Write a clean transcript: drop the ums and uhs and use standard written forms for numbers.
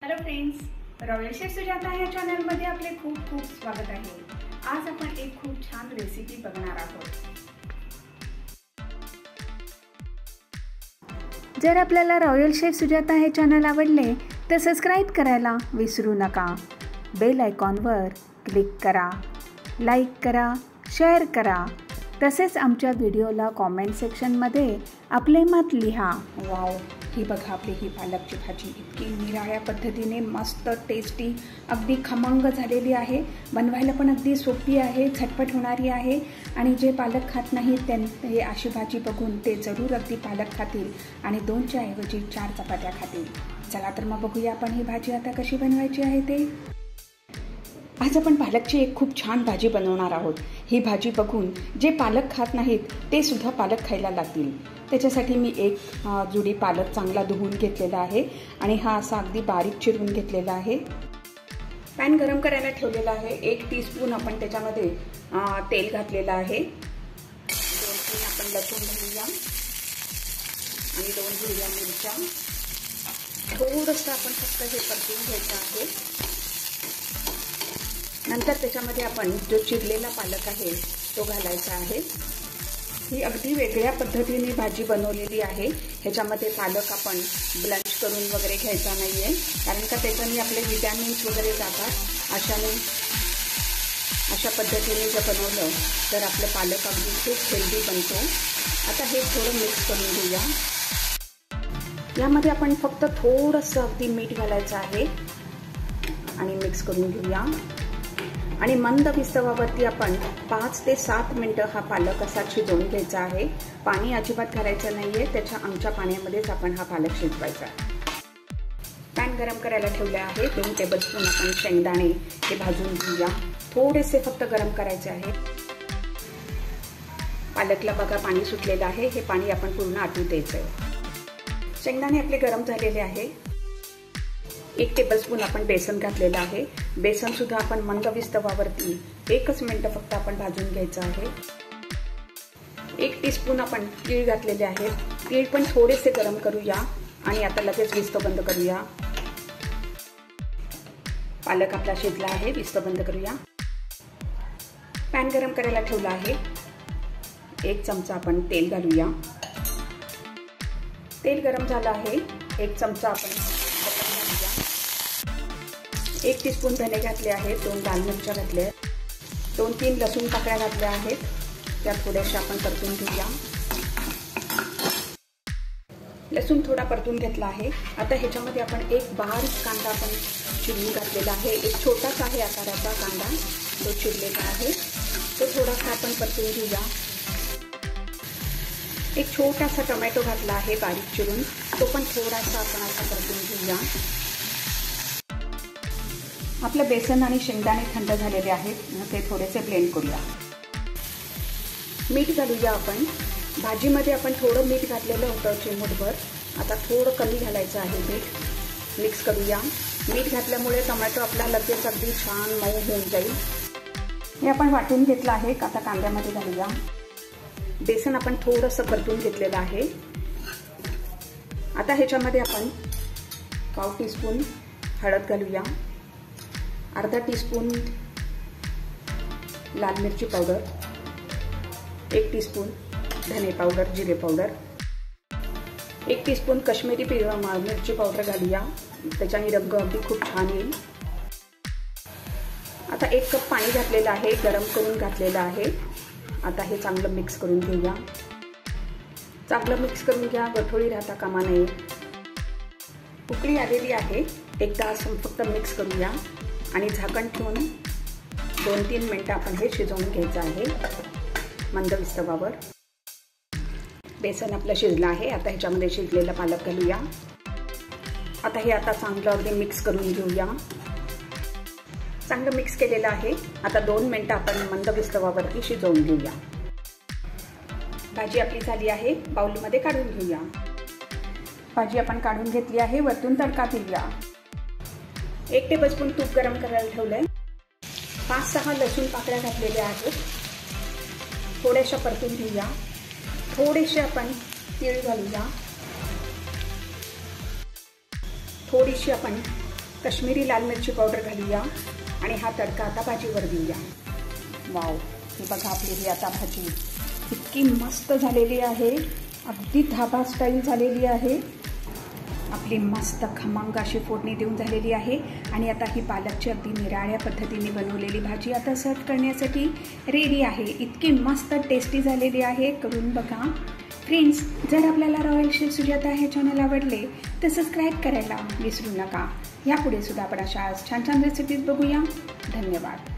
Hello friends, royal chef Sujata या चॅनलमध्ये आपले खूप खूप स्वागत आहे। आज आपण एक खूप छान रेसिपी बघणार आहोत। जर आपल्याला रॉयल शेफ सुजाता हे चॅनल आवडले तर सबस्क्राइब करायला विसरू नका। बेल आयकॉनवर क्लिक करा, लाईक करा, शेअर करा। तसेच आमच्या व्हिडिओला कॉमेंट सेक्शनमध्ये आपले मत लिहा। वाव, ही बघा आपली ही पालकची भाजी इतकी निराळ्या पद्धतीने मस्त टेस्टी अगदी खमंग झालेली आहे। बनवायला पण अगदी सोपी आहे, झटपट होणारी आहे आणि जे पालक खात नाहीत हे अशी भाजी बघून ते जरूर अगदी पालक खातील आणि 2च्या ऐवजी 4 चपात्या खातील। चला तर मग बघूया आपण ही भाजी आता कशी बनवायची आहे ते। आज आपण पालकची एक खूप छान भाजी बनवणार आहोत। ही भाजी बघून जे पालक खात नाहीत ते सुद्धा पालक खायला लागतील। त्याच्यासाठी मी एक जुडी पालक चांगला धुवून घेतलेला आहे आणि हा असा अगदी बारीक चिरून घेतलेला आहे। पॅन गरम करायला ठेवलेला आहे। 1 टीस्पून आपण त्याच्यामध्ये तेल घातलेलं आहे। 2-3 आपण लसूण घालूया आणि 2 हिरव्या मिरच्या। थोडंसं आपण फक्त हे परतून घ्यायचं आहे। नंतर त्याच्यामध्ये आपण जो चिरलेला पालक आहे तो घालायचा आहे। ही अगदी वेगळ्या पद्धतीने भाजी बनवलेली आहे। ह्याच्यामध्ये पालक आपण ब्लंच करून वगैरे घ्यायचा नाही आहे, कारण का त्याच्याने आपले विटॅमिन्स वगैरे जातात। अशा पद्धतीने जर बनवलं तर आपलं पालक अगदी खूप हेल्दी बनतो। आता हे थोडं मिक्स करून घेऊया। यामध्ये आपण फक्त थोडंसं अगदी मीठ घालायचं आहे आणि मिक्स करून घेऊया आणि मंद विस्तवावरती आपण 5 ते 7 मिनिटं हा पालक असा शिजवून घ्यायचा आहे। पाणी अजिबात घालायचं नाहीये, त्याच्या आमच्या पाण्यामध्येच आपण हा पालक शिजवायचा। पॅन गरम करायला ठेवले आहे। 2 टेबलस्पून आपण शेंगदाणे हे भाजून घेऊया। थोडेसे फक्त गरम करायचे आहे। पालकला बघा पाणी सुटलेलं आहे, हे पाणी आपण पूर्ण आटू द्यायचं। शेंगदाणे आपले गरम झालेले आहे। 1 टेबलस्पून आपण बेसन घातलेलं आहे। बेसन सुद्धा आपण मंद विस्तवावरती 1च मिनिट फक्त आपण भाजून घ्यायचं आहे। 1 टीस्पून आपण तीळ घातलेले आहेत। तीळ पण थोडेसे गरम करूया आणि आता लगेच विस्त बंद करूया। पालक आपला शिजला आहे, विस्त बंद करूया। पॅन गरम करायला ठेवला आहे। 1 चमचा आपण तेल घालूया। तेल गरम झालं आहे। 1 चमचा आपण 1 टीस्पून धने घातले आहेत। 2 लाल मिरच्या घातल्या, 2-3 लसूण पाकळ्या घातल्या आहेत। त्या थोड्याशा आपण परतून घेऊया। लसूण थोडा परतून घेतला आहे। आता ह्याच्यामध्ये आपण एक बारीक कांदा आपण चिरून घातलेला आहे। एक छोटासा आहे आकाराचा कांदा, तो चिरलेला आहे। तो थोडासा आपण परतून घेऊया। एक छोटासा टोमॅटो घातला आहे बारीक चिरून, तो पण थोडासा आपण असा परतून घेऊया। आपलं बेसन आणि शेंगदाणे थंड झालेले आहेत, ते थोडेसे ब्लेंड करूया। मीठ घालूया आपण। भाजीमध्ये आपण थोडं मीठ घातलेलं होतं चिमूटभर, आता थोडं कमी घालायचं आहे मीठ। मिक्स करूया। मीठ घातल्यामुळे टोमॅटो आपला लगेच अगदी छान मऊ होऊन जाईल। हे आपण वाटून घेतलं आहे, आता कांद्यामध्ये घालूया। बेसन आपण थोडंसं परतून घेतलेलं आहे। आता ह्याच्यामध्ये आपण 1/4 टीस्पून हळद घालूया। अर्धा टीस्पून लाल मिरची पावडर, 1 टीस्पून धने पावडर, जिरे पावडर, 1 टीस्पून काश्मीरी मिरची पावडर घालूया, त्याच्याने रंग अगदी खूप छान येईल। आता 1 कप पाणी घातलेलं आहे, गरम करून घातलेलं आहे। आता हे चांगलं मिक्स करून घेऊया। चांगलं मिक्स करून घ्या, गठोळी राहता कामा नये। उकळी आलेली आहे, एकदा असं फक्त मिक्स करूया आणि झाकण ठेवून 2-3 मिनिटं आपण हे शिजवून घ्यायचं आहे मंद विस्तवावर। बेसन आपलं शिजलं आहे। आता ह्याच्यामध्ये शिजलेला पालक घालूया। आता हे चांगलं अगदी मिक्स करून घेऊया। चांगलं मिक्स केलेलं आहे। आता 2 मिनिटं आपण मंद विस्तवावरती शिजवून घेऊया। भाजी आपली झाली आहे, बाउलमध्ये काढून घेऊया। भाजी आपण काढून घेतली आहे। वरतून तडका देऊया। 1 टेबलस्पून तूप गरम करायला ठेवलंय। 5-6 लसूण पाकळ्या घातलेल्या आहेत, थोड्याशा परतून घेऊया। थोडेसे आपण तीळ घालूया। थोडीशी आपण काश्मीरी लाल मिरची पावडर घालूया आणि हा तडका आता भाजीवर देऊया। वाव, हे बघा आपली ही आता भाजी इतकी मस्त झालेली आहे, अगदी धाबा स्टाईल झालेली आहे। आपली मस्त खमंग अशी फोडणी देऊन झालेली आहे आणि आता ही पालकची अगदी निराळ्या पद्धतीने बनवलेली भाजी आता सर्व करण्यासाठी रेडी आहे। इतकी मस्त टेस्टी झालेली आहे, करून बघा फ्रेंड्स। जर आपल्याला रॉयल शेफ सुजाता हे चॅनल आवडले तर सबस्क्राईब करायला विसरू नका। यापुढे सुद्धा आपण अशा छान छान रेसिपीज बघूया। धन्यवाद।